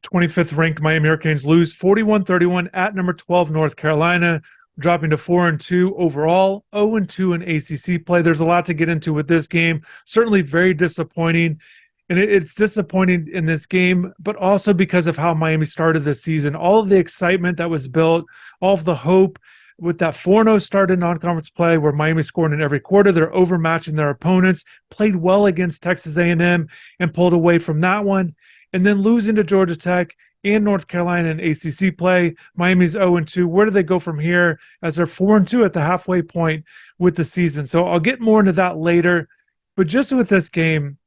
25th ranked Miami Hurricanes lose 41-31 at number 12 North Carolina, dropping to 4-2 overall, 0-2 in ACC play. There's a lot to get into with this game. Certainly very disappointing. And it's disappointing in this game, but also because of how Miami started this season. All of the excitement that was built, all of the hope with that 4-0 start in non-conference play where Miami scored in every quarter. They're overmatching their opponents, played well against Texas A&M and pulled away from that one. And then losing to Georgia Tech and North Carolina in ACC play. Miami's 0-2. Where do they go from here as they're 4-2 at the halfway point with the season? So I'll get more into that later. But just with this game,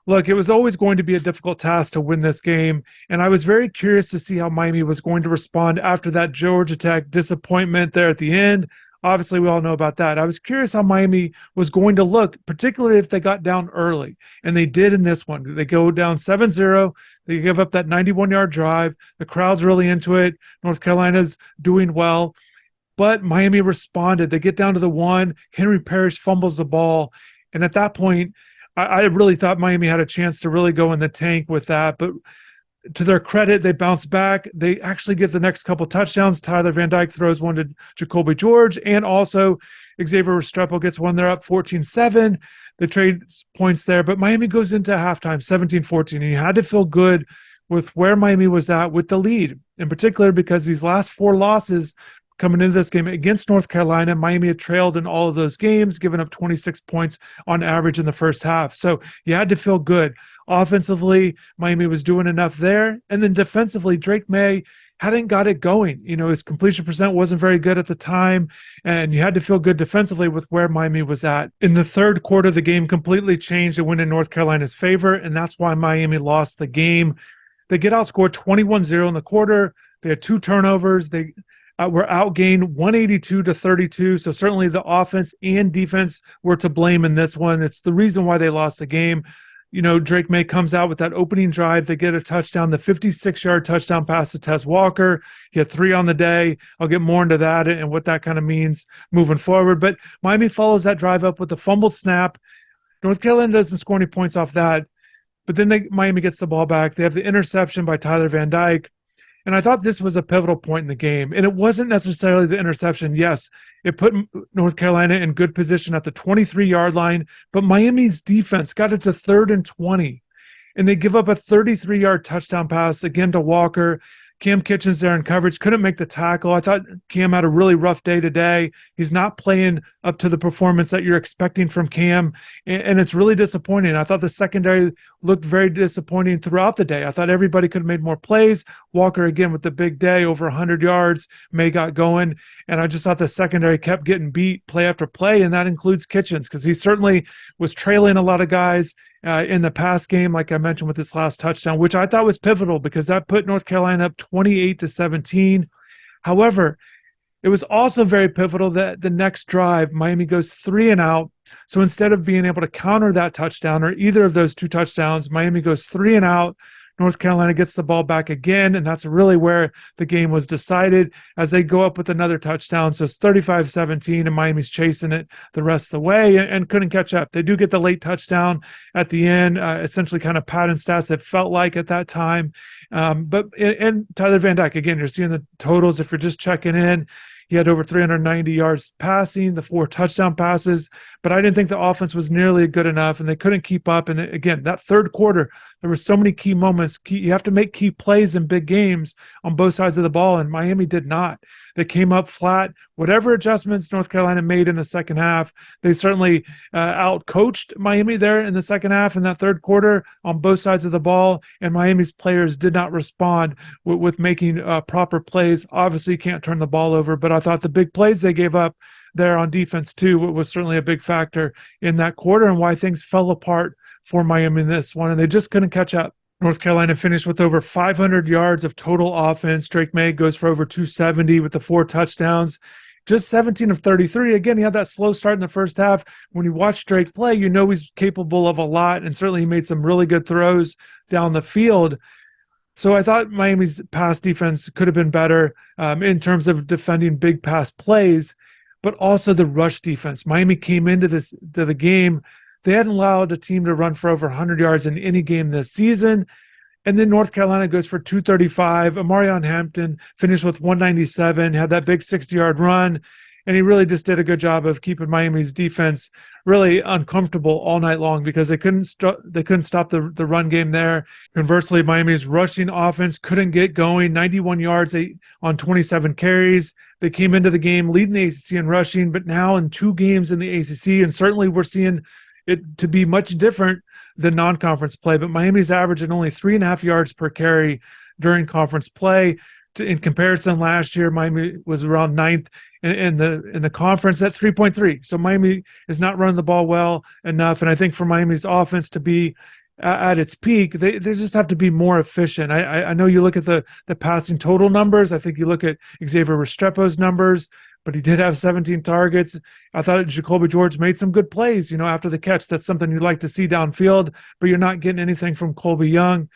look, it was always going to be a difficult task to win this game, and I was very curious to see how Miami was going to respond after that Georgia Tech disappointment there at the end. Obviously, we all know about that. I was curious how Miami was going to look, particularly if they got down early, and they did in this one. They go down 7-0. They give up that 91-yard drive. The crowd's really into it. North Carolina's doing well, but Miami responded. They get down to the one. Henry Parrish fumbles the ball, and at that point, I really thought Miami had a chance to really go in the tank with that, but to their credit, they bounce back. They actually get the next couple touchdowns. Tyler Van Dyke throws one to Jacoby George, and also Xavier Restrepo gets one. They're up 14-7. They trade points there, but Miami goes into halftime 17-14, and you had to feel good with where Miami was at with the lead, in particular because these last four losses coming into this game against North Carolina, Miami had trailed in all of those games, giving up 26 points on average in the first half. So you had to feel good. Offensively, Miami was doing enough there. And then defensively, Drake May hadn't got it going. You know, his completion percent wasn't very good at the time, and you had to feel good defensively with where Miami was at. In the third quarter, the game completely changed and went in North Carolina's favor, and that's why Miami lost the game. They get outscored 21-0 in the quarter. They had two turnovers. They were outgained 182-32. So certainly the offense and defense were to blame in this one. It's the reason why they lost the game. You know, Drake May comes out with that opening drive. They get a touchdown, the 56-yard touchdown pass to Tez Walker. He had 3 on the day. I'll get more into that and what that kind of means moving forward. But Miami follows that drive up with a fumbled snap. North Carolina doesn't score any points off that. But then Miami gets the ball back. They have the interception by Tyler Van Dyke. And I thought this was a pivotal point in the game. And it wasn't necessarily the interception. Yes, it put North Carolina in good position at the 23-yard line, but Miami's defense got it to 3rd and 20. And they give up a 33-yard touchdown pass again to Walker. Cam Kitchens there in coverage, couldn't make the tackle. I thought Cam had a really rough day today. He's not playing up to the performance that you're expecting from Cam, and it's really disappointing. I thought the secondary looked very disappointing throughout the day. I thought everybody could have made more plays. Walker, again, with the big day, over 100 yards, May got going, and I just thought the secondary kept getting beat play after play, and that includes Kitchens because he certainly was trailing a lot of guys in the pass game, like I mentioned with this last touchdown, which I thought was pivotal because that put North Carolina up 28-17. However, it was also very pivotal that the next drive, Miami goes 3 and out. So instead of being able to counter that touchdown or either of those two touchdowns, Miami goes 3 and out. North Carolina gets the ball back again, and that's really where the game was decided as they go up with another touchdown. So it's 35-17, and Miami's chasing it the rest of the way and couldn't catch up. They do get the late touchdown at the end, essentially kind of padding stats it felt like at that time. But Tyler Van Dyke, again, you're seeing the totals if you're just checking in. He had over 390 yards passing, the 4 touchdown passes, but I didn't think the offense was nearly good enough, and they couldn't keep up. And again, that third quarter, there were so many key moments. You have to make key plays in big games on both sides of the ball, and Miami did not. They came up flat. Whatever adjustments North Carolina made in the second half, they certainly out-coached Miami there in the second half in that third quarter on both sides of the ball, and Miami's players did not respond with making proper plays. Obviously, you can't turn the ball over, but I thought the big plays they gave up there on defense too was certainly a big factor in that quarter and why things fell apart for Miami in this one, and they just couldn't catch up. North Carolina finished with over 500 yards of total offense. Drake May goes for over 270 with the 4 touchdowns. Just 17 of 33. Again, he had that slow start in the first half. When you watch Drake play, you know he's capable of a lot, and certainly he made some really good throws down the field. So I thought Miami's pass defense could have been better in terms of defending big pass plays, but also the rush defense. Miami came into the game. They hadn't allowed a team to run for over 100 yards in any game this season. And then North Carolina goes for 235. Amarion Hampton finished with 197, had that big 60-yard run, and he really just did a good job of keeping Miami's defense really uncomfortable all night long because they couldn't stop the run game there. Conversely, Miami's rushing offense couldn't get going. 91 yards on 27 carries. They came into the game leading the ACC in rushing, but now in 2 games in the ACC, and certainly we're seeing it to be much different than non-conference play. But Miami's averaging only 3.5 yards per carry during conference play. In comparison, last year Miami was around ninth in the conference at 3.3. So Miami is not running the ball well enough, and I think for Miami's offense to be at its peak, they just have to be more efficient. I know you look at the passing total numbers. I think you look at Xavier Restrepo's numbers, but he did have 17 targets. I thought Jacoby George made some good plays, after the catch. That's something you'd like to see downfield, but you're not getting anything from Colby Young.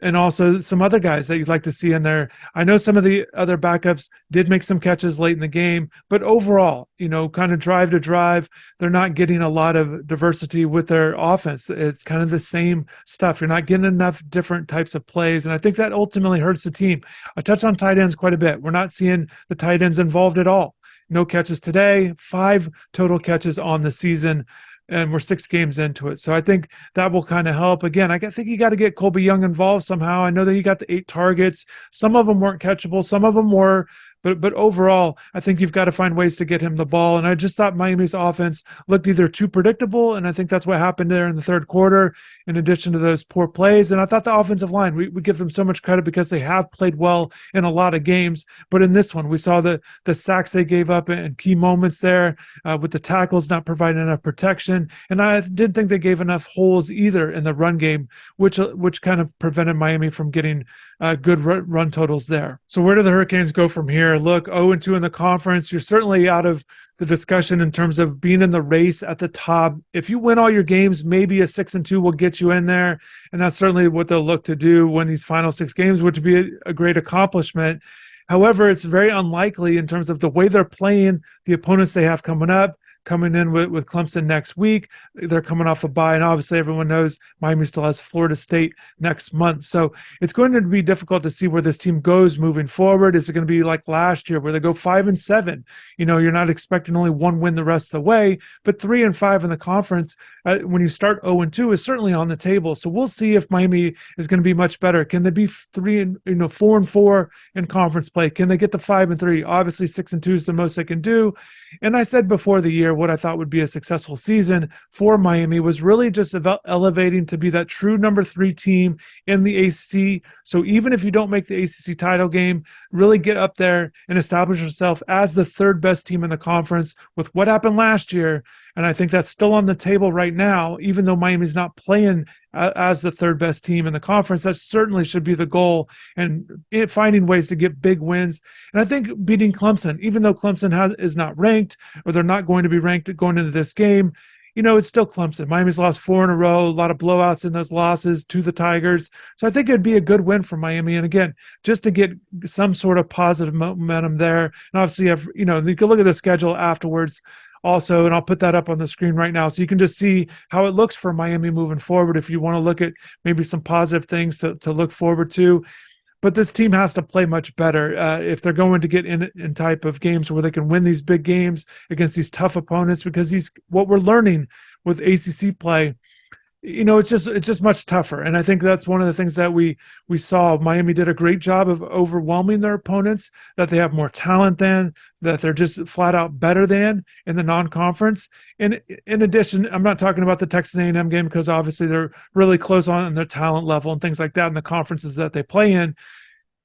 And also some other guys that you'd like to see in there. I know some of the other backups did make some catches late in the game, but overall, kind of drive to drive, they're not getting a lot of diversity with their offense. It's kind of the same stuff. You're not getting enough different types of plays, and I think that ultimately hurts the team. I touched on tight ends quite a bit. We're not seeing the tight ends involved at all. No catches today, 5 total catches on the season, and we're 6 games into it. So I think that will kind of help. Again, I think you got to get Colby Young involved somehow. I know that he got the 8 targets. Some of them weren't catchable. Some of them were. But overall, I think you've got to find ways to get him the ball. And I just thought Miami's offense looked either too predictable, and I think that's what happened there in the third quarter, in addition to those poor plays. And I thought the offensive line, we give them so much credit because they have played well in a lot of games. But in this one, we saw the sacks they gave up in key moments there, with the tackles not providing enough protection. And I didn't think they gave enough holes either in the run game, which kind of prevented Miami from getting good run totals there. So where do the Hurricanes go from here? Look, 0-2 in the conference. You're certainly out of the discussion in terms of being in the race at the top. If you win all your games, maybe a 6-2 will get you in there. And that's certainly what they'll look to do, win these final 6 games, which would be a great accomplishment. However, it's very unlikely in terms of the way they're playing, the opponents they have coming up, coming in with Clemson next week. They're coming off a bye, and obviously everyone knows Miami still has Florida State next month. So it's going to be difficult to see where this team goes moving forward. Is it going to be like last year where they go 5-7? You're not expecting only 1 win the rest of the way, but 3-5 in the conference when you start 0-2 is certainly on the table. So we'll see if Miami is going to be much better. Can they be 4-4 in conference play? Can they get to 5-3? Obviously 6-2 is the most they can do. And I said before the year, what I thought would be a successful season for Miami was really just about elevating to be that true number 3 team in the ACC. So even if you don't make the ACC title game, really get up there and establish yourself as the 3rd best team in the conference with what happened last year. And I think that's still on the table right now, even though Miami's not playing as the 3rd best team in the conference. That certainly should be the goal, and finding ways to get big wins. And I think beating Clemson, even though Clemson is not ranked, or they're not going to be ranked going into this game, it's still Clemson. Miami's lost 4 in a row, a lot of blowouts in those losses to the Tigers. So I think it'd be a good win for Miami. And again, just to get some sort of positive momentum there. And obviously, you can look at the schedule afterwards also, and I'll put that up on the screen right now so you can just see how it looks for Miami moving forward if you want to look at maybe some positive things to look forward to. But this team has to play much better if they're going to get in type of games where they can win these big games against these tough opponents, because what we're learning with ACC play, it's just much tougher. And I think that's one of the things that we saw. Miami did a great job of overwhelming their opponents, that they have more talent than, that they're just flat out better than in the non-conference. And in addition, I'm not talking about the Texas A&M game because obviously they're really close on their talent level and things like that in the conferences that they play in.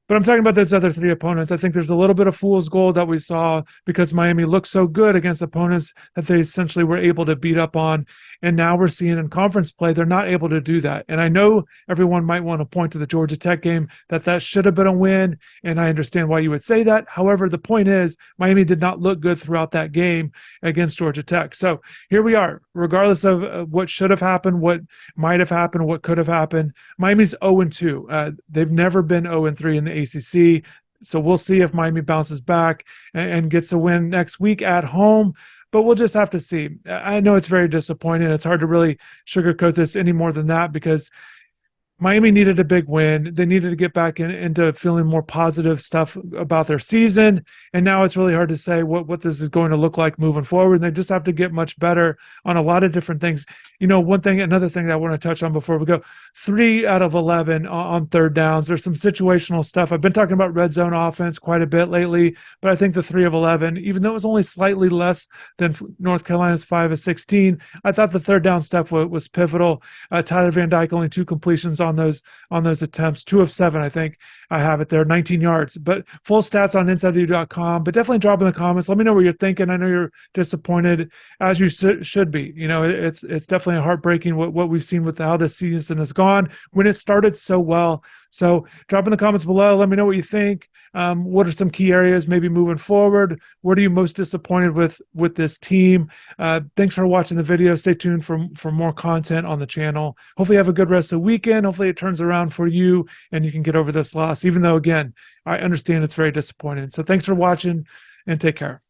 But I'm talking about those other 3 opponents. I think there's a little bit of fool's gold that we saw because Miami looked so good against opponents that they essentially were able to beat up on. And now we're seeing in conference play, they're not able to do that. And I know everyone might want to point to the Georgia Tech game that should have been a win. And I understand why you would say that. However, the point is Miami did not look good throughout that game against Georgia Tech. So here we are, regardless of what should have happened, what might have happened, what could have happened. Miami's 0-2. They've never been 0-3 in the ACC. So we'll see if Miami bounces back and gets a win next week at home. But we'll just have to see. I know it's very disappointing. It's hard to really sugarcoat this any more than that, because Miami needed a big win. They needed to get back into feeling more positive stuff about their season. And now it's really hard to say what this is going to look like moving forward. And they just have to get much better on a lot of different things. Another thing that I want to touch on before we go, 3 out of 11 on third downs. There's some situational stuff. I've been talking about red zone offense quite a bit lately, but I think the 3 of 11, even though it was only slightly less than North Carolina's 5 of 16, I thought the third down stuff was pivotal. Tyler Van Dyke, only 2 completions on those attempts, 2 of 7, I think. I have it there, 19 yards. But full stats on InsideTheU.com. But definitely drop in the comments. Let me know what you're thinking. I know you're disappointed, as you should be. It's definitely heartbreaking what we've seen with how this season has gone when it started so well. So drop in the comments below. Let me know what you think. What are some key areas maybe moving forward? What are you most disappointed with this team? Thanks for watching the video. Stay tuned for more content on the channel. Hopefully you have a good rest of the weekend. Hopefully it turns around for you and you can get over this loss, even though, again, I understand it's very disappointing. So thanks for watching and take care.